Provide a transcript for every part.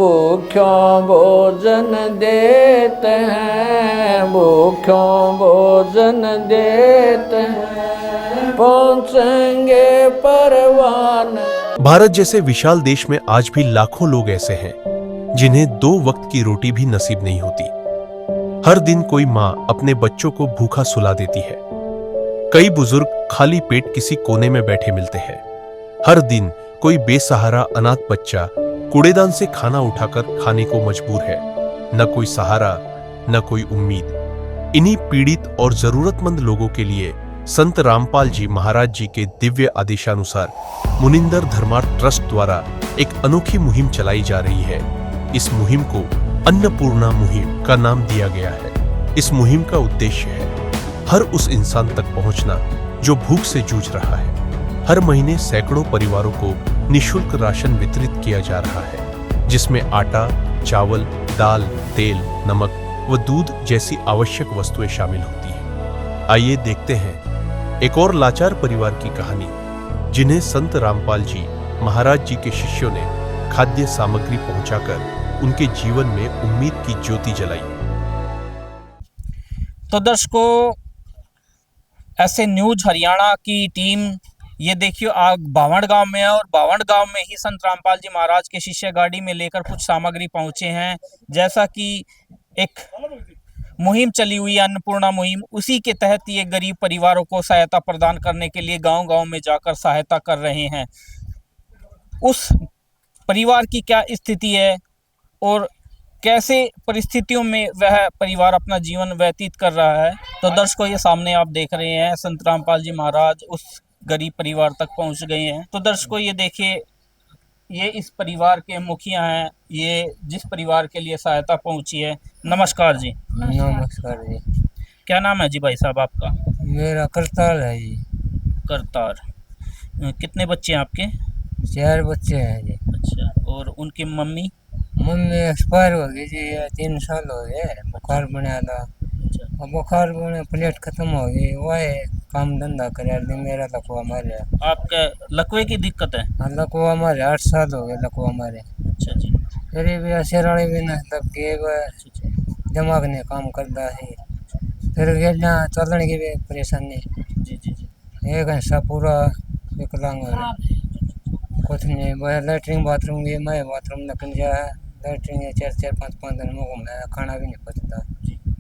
भूख्यों भोजन देते हैं, भूख्यों भोजन देते हैं, पहुँचेंगे परवान। भारत जैसे विशाल देश में आज भी लाखों लोग ऐसे हैं जिन्हें 2 वक्त की रोटी भी नसीब नहीं होती। हर दिन कोई माँ अपने बच्चों को भूखा सुला देती है। कई बुजुर्ग खाली पेट किसी कोने में बैठे मिलते हैं। हर दिन कोई बेसहारा अनाथ बच्चा कूड़ेदान से खाना उठाकर खाने को मजबूर है। न कोई सहारा, न कोई उम्मीद। इन्हीं पीड़ित और जरूरतमंद लोगों के लिए संत रामपाल जी महाराज जी के दिव्य आदेशानुसार मुनिंदर धर्मार्थ ट्रस्ट द्वारा एक अनोखी मुहिम चलाई जा रही है। इस मुहिम को अन्नपूर्णा मुहिम का नाम दिया गया है। इस मुहिम का उद्देश्य है हर उस इंसान तक पहुंचना जो भूख से जूझ रहा है। हर महीने सैकड़ों परिवारों को निःशुल्क राशन वितरित किया जा रहा है, जिसमें आटा, चावल, दाल, तेल, नमक व दूध जैसी आवश्यक वस्तुएं शामिल होती हैं। आइए देखते हैं एक और लाचार परिवार की कहानी, जिन्हें संत रामपाल जी महाराज जी के शिष्यों ने खाद्य सामग्री पहुंचाकर उनके जीवन में उम्मीद की ज्योति जलाई। तो दर्शकों, ऐसे न्यूज हरियाणा की टीम ये देखियो आग बावड़ गांव में है और बावड़ गांव में ही संत रामपाल जी महाराज के शिष्य गाड़ी में लेकर कुछ सामग्री पहुंचे हैं। जैसा कि एक मुहिम चली हुई है अन्नपूर्णा मुहिम, उसी के तहत ये गरीब परिवारों को सहायता प्रदान करने के लिए गांव-गांव में जाकर सहायता कर रहे हैं। उस परिवार की क्या स्थिति है और कैसे परिस्थितियों में वह परिवार अपना जीवन व्यतीत कर रहा है, तो दर्शकों ये सामने आप देख रहे हैं संत रामपाल जी महाराज उस गरीब परिवार तक पहुंच गए हैं। तो दर्शकों ये देखिए, ये इस परिवार के मुखिया हैं, ये जिस परिवार के लिए सहायता पहुंची है। नमस्कार जी। नमस्कार जी। क्या नाम है जी भाई साहब आपका? मेरा करतार है जी। करतार। कितने बच्चे हैं आपके? 4 बच्चे हैं जी। अच्छा, और उनकी मम्मी? मम्मी एक्सपायर हो गई जी, 3 साल हो गए। बुखार बनाया था। अच्छा, अब बुखार बने, प्लेट खत्म हो गई, वह काम धंधा करे दी। मेरा लकवा मारे। आपके लकवे की दिक्कत है? हाँ, लकवा मारे 8 साल हो गए लकवा मारे। अच्छा जी। फिर भी अशराणी भी ना तब के अच्छा, दिमाग ने काम करता है। फिर गया चलने की भी परेशानी। जी जी जी। एक हिस्सा पूरा विकलांग है। कुछ नहीं, वह लैट्रिन बाथरूम भी मैं बाथरूम निकल जाए, लैट्रिन 4-4, 5-5 दिन में घूमना है, खाना भी नहीं पचता,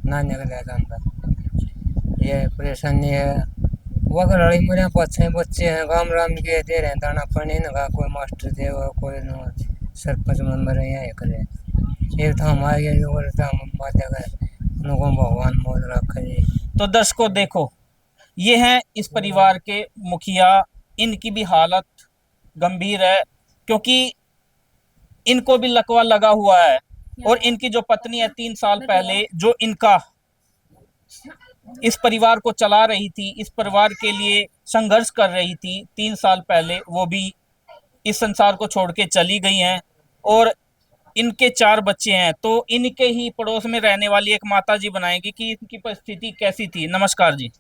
ना निकल जाता। ये परेशानी है। वगड़ी मेरे 5-6 बच्चे हैं, गाम राम के दे रहे हैं दाना पानी, ना कोई मास्टर दे, कोई सरपंच मेंबर यहाँ करे। ये तो हमारे उनको भगवान मोद रखे जी। तो दर्शकों देखो, ये हैं इस परिवार के मुखिया। इनकी भी हालत गंभीर है क्योंकि इनको भी लकवा लगा हुआ है और इनकी जो पत्नी है 3 साल पहले जो इनका इस परिवार को चला रही थी, इस परिवार के लिए संघर्ष कर रही थी, 3 साल पहले वो भी इस संसार को छोड़ के चली गई हैं और इनके 4 बच्चे हैं। तो इनके ही पड़ोस में रहने वाली एक माता जी बनाएंगी कि इनकी परिस्थिति कैसी थी। नमस्कार जी।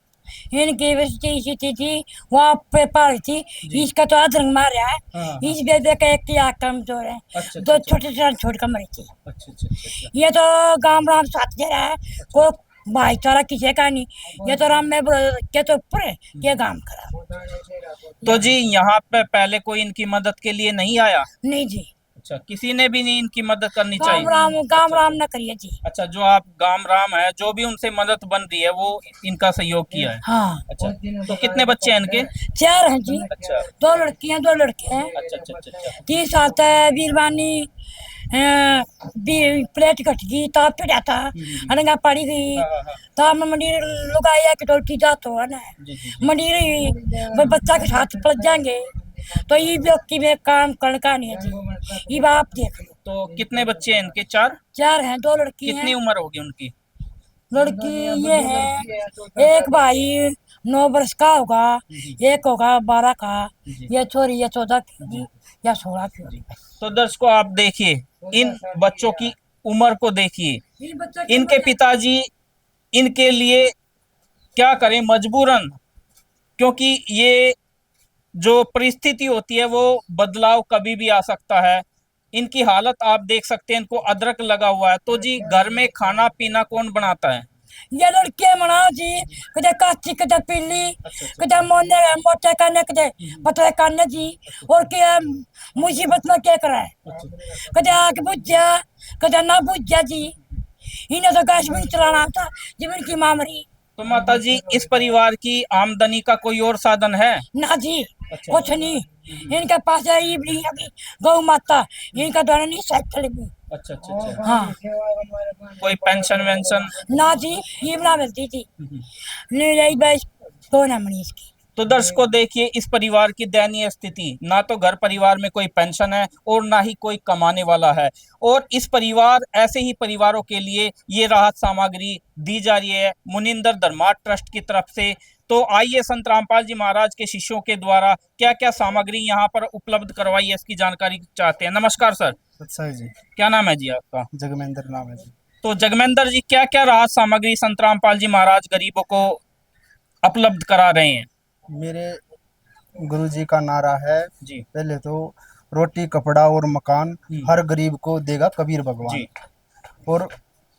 इनकी स्थिति थी वहाँ पे पड़ी थी। इसका तो अदरंग मारा है। हाँ, इस बेबे का एक आँख कमजोर है। अच्छा, 2 अच्छा, छोटे छोड़ कर मरी थी। अच्छा अच्छा अच्छा। ये तो गांव राम साथ दे रहा है, को भाईचारा किसी का नहीं। ये तो राम में के तो ऊपर है, ये काम करा। तो जी यहाँ पे पहले कोई इनकी मदद के लिए नहीं आया? नहीं जी, अच्छा, किसी ने भी नहीं इनकी मदद करनी चाहिए? काम राम न करिए जी। अच्छा, जो आप गाम राम है, जो भी उनसे मदद बन रही है वो इनका सहयोग किया है? हाँ। अच्छा, तो कितने बच्चे हैं इनके? 4 हैं जी। अच्छा, 2 लड़कियां 2 लड़के हैं। अच्छा अच्छा अच्छा अच्छा। 3 साल तक बीरबानी प्लेट कट गई, ताप पे जाता अनगा पड़ी गई। हाँ, हाँ, हाँ। ताप में मंडीर लुगाया कि टोटी जात हो ना जी, जी, जी। मंडीर वो बच्चा के साथ पड़ जाएंगे। तो ये व्यक्ति में काम करने का नहीं है जी। ये बाप देख लो। तो कितने बच्चे हैं इनके? 4? 4 हैं, 2 लड़की कितनी हैं। उम्र होगी उनकी? लड़की ये है, एक भाई 9 वर्ष का होगा, एक होगा 12 का, ये छोरी ये 14 की या 16 की। तो दर्शकों आप देखिए इन बच्चों की उम्र को देखिए, इनके पिताजी इनके लिए क्या करें मजबूरन, क्योंकि ये जो परिस्थिति होती है वो बदलाव कभी भी आ सकता है। इनकी हालत आप देख सकते हैं, इनको अदरक लगा हुआ है। तो जी घर में खाना पीना कौन बनाता है? ये लड़के मना जी, कदे काची कदे पीली, कदे मोने मोटे करने कदे पतले करने जी। और क्या मुसीबत में क्या करा है, कदे आग बुझा कदे ना बुझा जी। इन्हें तो गैस भी नहीं चलाना था जमीन की मामरी। तो माता जी इस परिवार की आमदनी का कोई और साधन है? ना जी कुछ नहीं, इनके पास है ये भी अभी गौ माता, इनका दोनों नहीं साइकिल भी। अच्छा अच्छा अच्छा। हाँ कोई पेंशन वेंशन? ना जी, ये बना मिलती थी नहीं रही बस तो ना मनी इसकी। तो दर्शकों देखिए इस परिवार की दयनीय स्थिति, ना तो घर परिवार में कोई पेंशन है और ना ही कोई कमाने वाला है। और इस परिवार ऐसे ही परिवारों के लिए ये राहत सामग्री दी जा रही है मुनिंदर धर्मार्थ ट्रस्ट की तरफ से। तो आइए संत रामपाल जी महाराज के शिष्यों के द्वारा क्या क्या सामग्री यहाँ पर उपलब्ध करवाई है इसकी जानकारी चाहते हैं। नमस्कार सर, अच्छा जी, क्या नाम है जी आपका? जगमेंद्र नाम है जी। तो जगमेंद्र जी क्या क्या राहत सामग्री संत रामपाल जी महाराज गरीबों को उपलब्ध करा रहे हैं? मेरे गुरुजी का नारा है जी पहले तो रोटी कपड़ा और मकान हर गरीब को देगा कबीर भगवान। जी और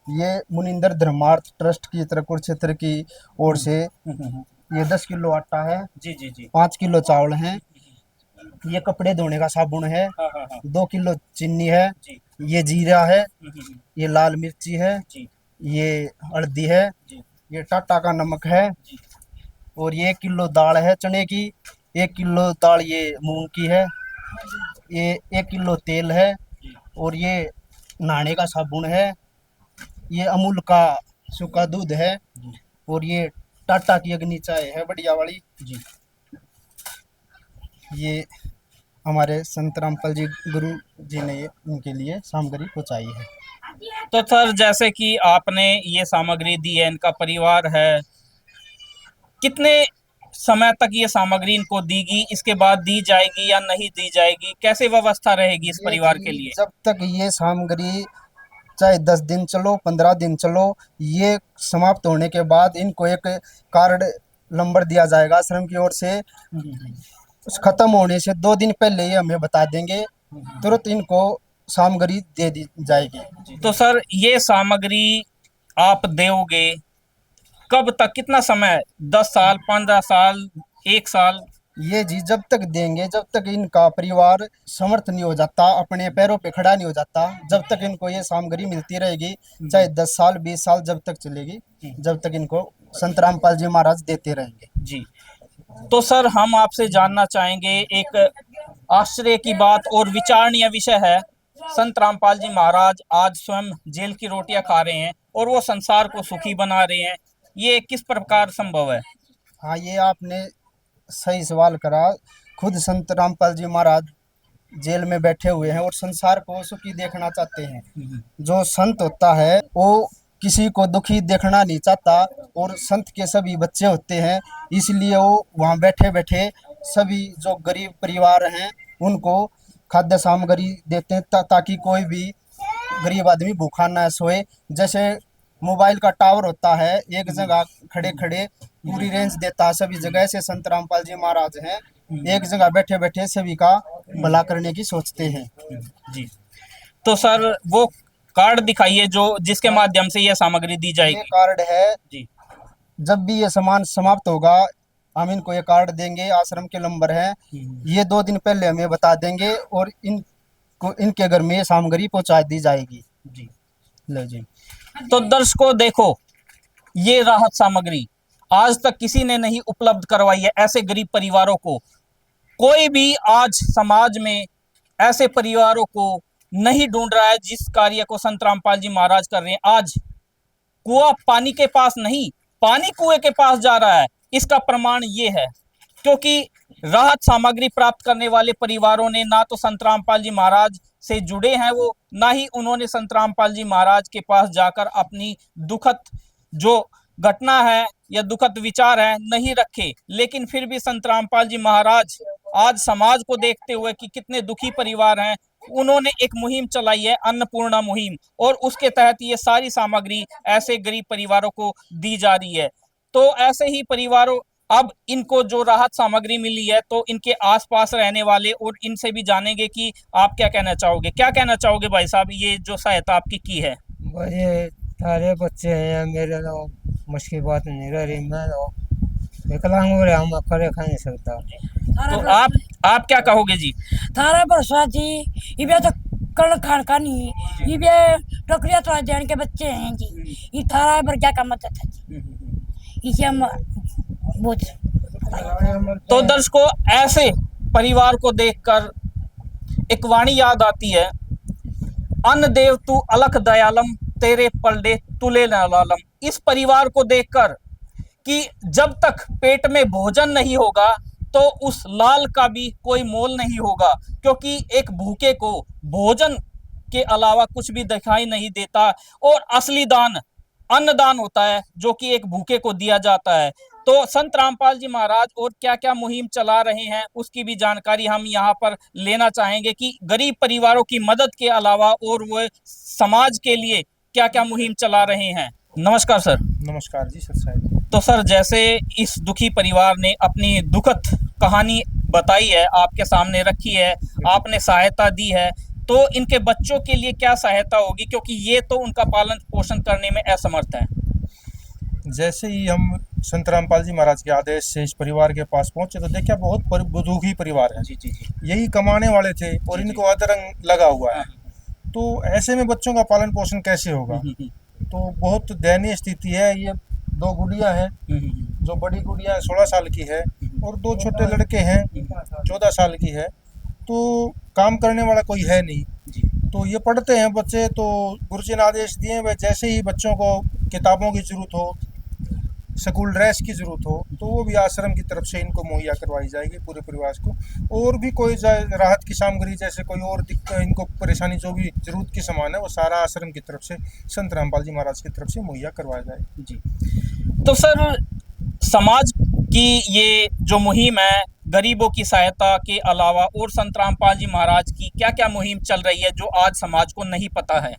ये मुनिंदर धर्मार्थ ट्रस्ट की तरफ कुरुक्षेत्र की ओर से ये 10 किलो आटा है, जी जी जी 5 किलो चावल है, ये कपड़े धोने का साबुन है, हाँ हाँ हाँ 2 किलो चीनी है, जी ये जीरा है, हम्म, ये लाल मिर्ची है, जी ये हल्दी है, जी ये टाटा का नमक है, जी और ये 1 किलो दाल है चने की, 1 किलो दाल ये मूंग की है, ये 1 किलो तेल है, और ये नहाने का साबुन है, ये अमूल का सूखा दूध है, और ये टाटा की अग्नि चाय है बढ़िया वाली जी। ये हमारे संत रामपाल जी गुरु जी ने ये उनके लिए सामग्री पहुंचाई है। तो सर जैसे कि आपने ये सामग्री दी है, इनका परिवार है, कितने समय तक ये सामग्री इनको दीगी, इसके बाद दी जाएगी या नहीं दी जाएगी, कैसे व्यवस्था रहेगी इस परिवार के लिए? जब तक ये सामग्री चाहे 10 दिन चलो 15 दिन चलो, ये समाप्त होने के बाद इनको एक कार्ड नंबर दिया जाएगा आश्रम की ओर से। उस खत्म होने से 2 दिन पहले ये हमें बता देंगे, तुरंत इनको सामग्री दे दी जाएगी। तो सर ये सामग्री आप दोगे कब तक, कितना समय? 10 साल, 15 साल, 1 साल? ये जी जब तक देंगे, जब तक इनका परिवार समर्थ नहीं हो जाता, अपने पैरों पे खड़ा नहीं हो जाता, जब तक इनको ये सामग्री मिलती रहेगी, चाहे 10 साल 20 साल जब तक चलेगी, जब तक इनको संत रामपाल जी महाराज देते रहेंगे जी। तो सर हम आपसे जानना चाहेंगे, एक आश्चर्य की बात और विचारणीय विषय है, संत रामपाल जी महाराज आज स्वयं जेल की रोटियां खा रहे हैं और वो संसार को सुखी बना रहे हैं, ये किस प्रकार संभव है? हाँ, ये आपने सही सवाल करा। खुद संत रामपाल जी महाराज जेल में बैठे हुए हैं और संसार को सुखी देखना चाहते हैं। जो संत होता है वो किसी को दुखी देखना नहीं चाहता, और संत के सभी बच्चे होते हैं, इसलिए वो वहाँ बैठे बैठे सभी जो गरीब परिवार हैं उनको खाद्य सामग्री देते हैं, ताकि कोई भी गरीब आदमी भूखा ना सोए। जैसे मोबाइल का टावर होता है, एक जगह खड़े खड़े पूरी रेंज देता है सभी जगह, से संत रामपाल जी महाराज हैं, एक जगह बैठे बैठे सभी का भला करने की सोचते हैं। जी। तो सर वो कार्ड दिखाइए जो जिसके माध्यम से यह सामग्री दी ये जाएगी। कार्ड है, जी जब भी ये सामान समाप्त होगा हम इनको ये कार्ड देंगे, आश्रम के नंबर है, ये 2 दिन पहले हमें बता देंगे और इनको इनके घर में ये सामग्री पहुंचा दी जाएगी। जी। लो जी। तो दर्शकों देखो, ये राहत सामग्री आज तक किसी ने नहीं उपलब्ध करवाई है ऐसे गरीब परिवारों को। कोई भी आज समाज में ऐसे परिवारों को नहीं ढूंढ रहा है जिस कार्य को संत रामपाल जी महाराज कर रहे हैं। आज कुआं पानी के पास नहीं, पानी कुएं के पास जा रहा है, इसका प्रमाण ये है क्योंकि राहत सामग्री प्राप्त करने वाले परिवारों ने ना तो संत रामपाल जी महाराज से जुड़े हैं वो, ना ही उन्होंने संत रामपाल जी महाराज के पास जाकर अपनी दुखद जो घटना है या दुखद विचार है नहीं रखे। लेकिन फिर भी संत रामपाल जी महाराज आज समाज को देखते हुए कि कितने दुखी परिवार हैं, उन्होंने एक मुहिम चलाई है, अन्नपूर्णा मुहिम, और उसके तहत ये सारी सामग्री ऐसे गरीब परिवारों को दी जा रही है। तो ऐसे ही परिवारों अब इनको जो राहत सामग्री मिली है तो इनके आसपास रहने वाले और इनसे भी जानेंगे कि आप क्या कहना चाहोगे। क्या कहना चाहोगे भाई साहब, ये जो सहायता आपकी की है? भाई ये सारे बच्चे हैं मेरे, तो मुश्किल बात नहीं रह रही। मैं तो विकलांग हो रहा हूँ, मैं करे खा नहीं सकता। तो आप क्या कहोगे जी? थारा बरसा जी ये तो कल खान का नहीं ये टोकरिया तो देने के बच्चे हैं जी, ये थारा पर क्या काम आता था जी, इसे हम बहुत। तो दर्शकों, ऐसे परिवार को देखकर एक वाणी याद आती है, अन्न देव तू अलख दयालम, तेरे पलड़े तुले न लालम। इस परिवार को देखकर कि जब तक पेट में भोजन नहीं होगा तो उस लाल का भी कोई मोल नहीं होगा, क्योंकि एक भूखे को भोजन के अलावा कुछ भी दिखाई नहीं देता। और असली दान अन्नदान होता है जो कि एक भूखे को दिया जाता है। तो संत रामपाल जी महाराज और क्या क्या मुहिम चला रहे हैं उसकी भी जानकारी हम यहाँ पर लेना चाहेंगे कि गरीब परिवारों की मदद के अलावा और वो समाज के लिए क्या क्या मुहिम चला रहे हैं। नमस्कार सर। नमस्कार जी, सर साहब। तो सर, जैसे इस दुखी परिवार ने अपनी दुखद कहानी बताई है, आपके सामने रखी है, आपने सहायता दी है, तो इनके बच्चों के लिए क्या सहायता होगी, क्योंकि ये तो उनका पालन पोषण करने में असमर्थ है। जैसे ही हम संत रामपाल जी महाराज के आदेश से इस परिवार के पास पहुंचे तो देखा बहुत दुखी परिवार है। जी जी जी। यही कमाने वाले थे और इनको अधरंग लगा हुआ है, तो ऐसे में बच्चों का पालन पोषण कैसे होगा? तो बहुत दयनीय स्थिति है। ये 2 गुड़िया हैं, जो बड़ी गुड़िया 16 साल की है और 2 छोटे लड़के हैं 14 साल की है। तो काम करने वाला कोई है नहीं, तो ये पढ़ते हैं बच्चे। तो गुरुजी ने आदेश दिए भाई जैसे ही बच्चों को किताबों की ज़रूरत हो, स्कूल ड्रेस की ज़रूरत हो, तो वो भी आश्रम की तरफ से इनको मुहैया करवाई जाएगी पूरे परिवार को। और भी कोई राहत की सामग्री, जैसे कोई और दिक्कत, इनको परेशानी, जो भी ज़रूरत की सामान है वो सारा आश्रम की तरफ से, संत रामपाल जी महाराज की तरफ से मुहैया करवाया जाएगा जी। तो सर, समाज की ये जो मुहिम है गरीबों की सहायता के अलावा और संत रामपाल जी महाराज की क्या क्या मुहिम चल रही है जो आज समाज को नहीं पता है?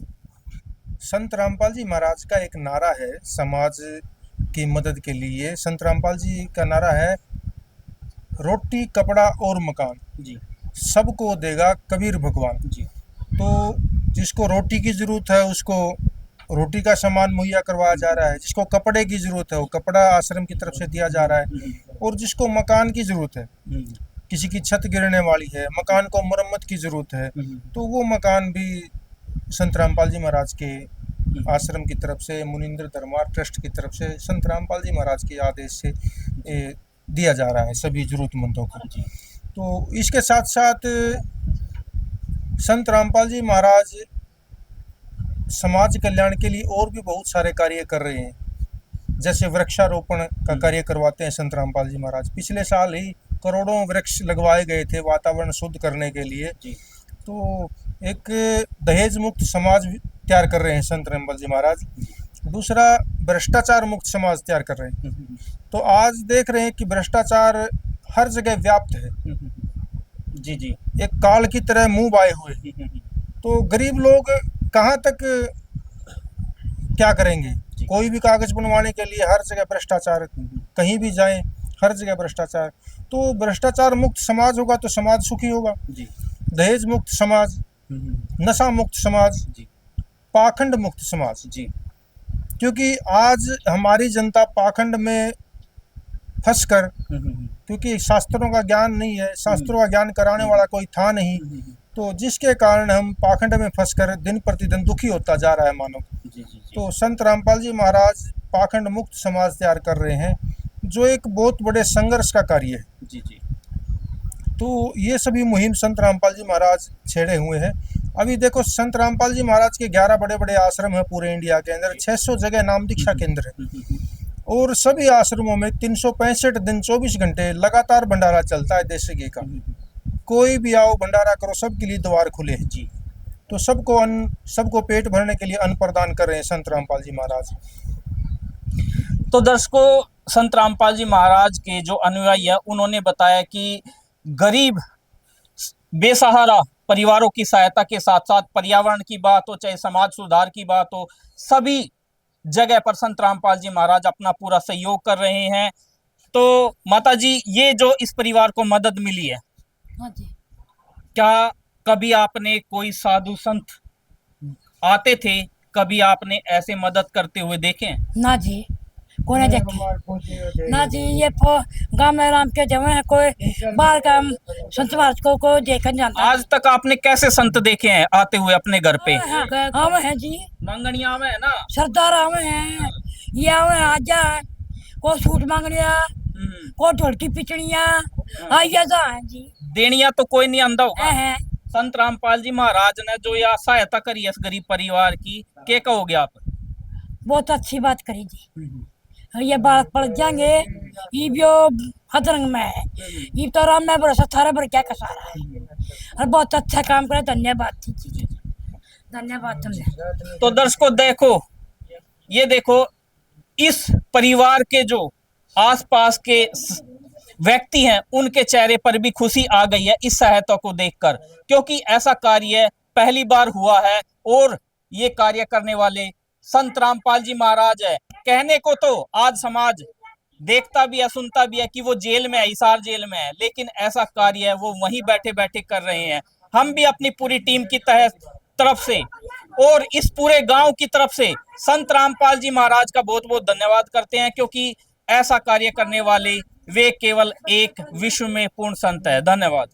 संत रामपाल जी महाराज का एक नारा है समाज की मदद के लिए। संत रामपाल जी का नारा है, रोटी कपड़ा और मकान जी, सबको देगा कबीर भगवान जी। तो जिसको रोटी की ज़रूरत है उसको रोटी का सामान मुहैया करवाया जा रहा है, जिसको कपड़े की ज़रूरत है वो कपड़ा आश्रम की तरफ से दिया जा रहा है, और जिसको मकान की ज़रूरत है, किसी की छत गिरने वाली है, मकान को मरम्मत की ज़रूरत है, तो वो मकान भी संत रामपाल जी महाराज के आश्रम की तरफ से, मुनिंद्र धर्मार ट्रस्ट की तरफ से, संत रामपाल जी महाराज के आदेश से दिया जा रहा है सभी ज़रूरतमंदों को। तो इसके साथ साथ संत रामपाल जी महाराज समाज कल्याण के लिए और भी बहुत सारे कार्य कर रहे हैं। जैसे वृक्षारोपण का कार्य करवाते हैं संत रामपाल जी महाराज। पिछले साल ही करोड़ों वृक्ष लगवाए गए थे वातावरण शुद्ध करने के लिए। तो एक दहेज मुक्त समाज तैयार कर रहे हैं संत रामपाल जी महाराज। दूसरा, भ्रष्टाचार मुक्त समाज तैयार कर रहे हैं। तो आज देख रहे हैं कि भ्रष्टाचार हर जगह व्याप्त है, जी जी, एक काल की तरह मुंह बाए हुए। तो गरीब लोग कहाँ तक क्या करेंगे? कोई भी कागज बनवाने के लिए हर जगह भ्रष्टाचार, कहीं भी जाएं हर जगह भ्रष्टाचार। तो भ्रष्टाचार मुक्त समाज होगा तो समाज सुखी होगा। दहेज मुक्त समाज, नशा मुक्त समाज, पाखंड मुक्त समाज जी। क्योंकि आज हमारी जनता पाखंड में फंसकर, क्योंकि शास्त्रों का ज्ञान नहीं है, शास्त्रों का ज्ञान कराने वाला कोई था नहीं, तो जिसके कारण हम पाखंड में फंसकर दिन प्रतिदिन दुखी होता जा रहा है मानव। तो संत रामपाल जी महाराज पाखंड मुक्त समाज तैयार कर रहे हैं, जो एक बहुत बड़े संघर्ष का कार्य है। जी जी। तो ये सभी मुहिम संत रामपाल जी महाराज छेड़े हुए हैं। अभी देखो, संत रामपाल जी महाराज के 11 बड़े बड़े आश्रम हैं पूरे इंडिया के अंदर, 600 जगह नाम दीक्षा केंद्र है, और सभी आश्रमों में 365 दिन 24 घंटे लगातार भंडारा चलता है देसी घी का। कोई भी आओ भंडारा करो, सबके लिए द्वार खुले हैं जी। तो सबको पेट भरने के लिए अन्न प्रदान कर रहे हैं संत रामपाल जी महाराज। तो दर्शकों, संत रामपाल जी महाराज के जो अनुयायी है उन्होंने बताया कि गरीब बेसहारा परिवारों की सहायता के साथ साथ पर्यावरण की बात हो, चाहे समाज सुधार की बात हो, सभी जगह पर संत रामपाल जी महाराज अपना पूरा सहयोग कर रहे हैं। तो माता जी, ये जो इस परिवार को मदद मिली है, हाँ जी। क्या कभी आपने कोई साधु संत आते थे, कभी आपने ऐसे मदद करते हुए देखे हैं? ना जी, कोने देखे ना जी। ये गांव में राम के जमे है, कोई बाहर का संत महाराज को देखने जाता। आज तक आपने कैसे संत देखे हैं आते हुए अपने घर पे? आवे हैं जी, मंगनिया में है ना, सरदार आवे हैं, ये आवे हैं, आजा है, को सूट मांग लिया, को ढोलकी पिचड़िया आइया जा है जी। देनिया तो कोई नहीं आंदा होगा। है संत रामपाल जी महाराज ने जो यह सहायता करी है इस गरीब परिवार की, क्या कहोगे आप? बहुत अच्छी बात करी जी। ये बात पड़ जाएंगे, ये भी हदरंग में है, ये तो राम में भरोसा थारा भर क्या कसारा है, और बहुत अच्छा काम करे। धन्यवाद जी, धन्यवाद तुमने। तो दर्शकों देखो, ये देखो इस परिवार के जो आसपास के व्यक्ति हैं, उनके चेहरे पर भी खुशी आ गई है इस सहायता को देखकर, क्योंकि ऐसा कार्य पहली बार हुआ है और ये कार्य करने वाले संत रामपाल जी महाराज है। कहने को तो आज समाज देखता भी है, सुनता भी है कि वो जेल में है, हिसार जेल में है, लेकिन ऐसा कार्य है वो वहीं बैठे बैठे कर रहे हैं। हम भी अपनी पूरी टीम की तरफ से और इस पूरे गांव की तरफ से संत रामपाल जी महाराज का बहुत बहुत धन्यवाद करते हैं, क्योंकि ऐसा कार्य करने वाले वे केवल एक विश्व में पूर्ण संत है। धन्यवाद।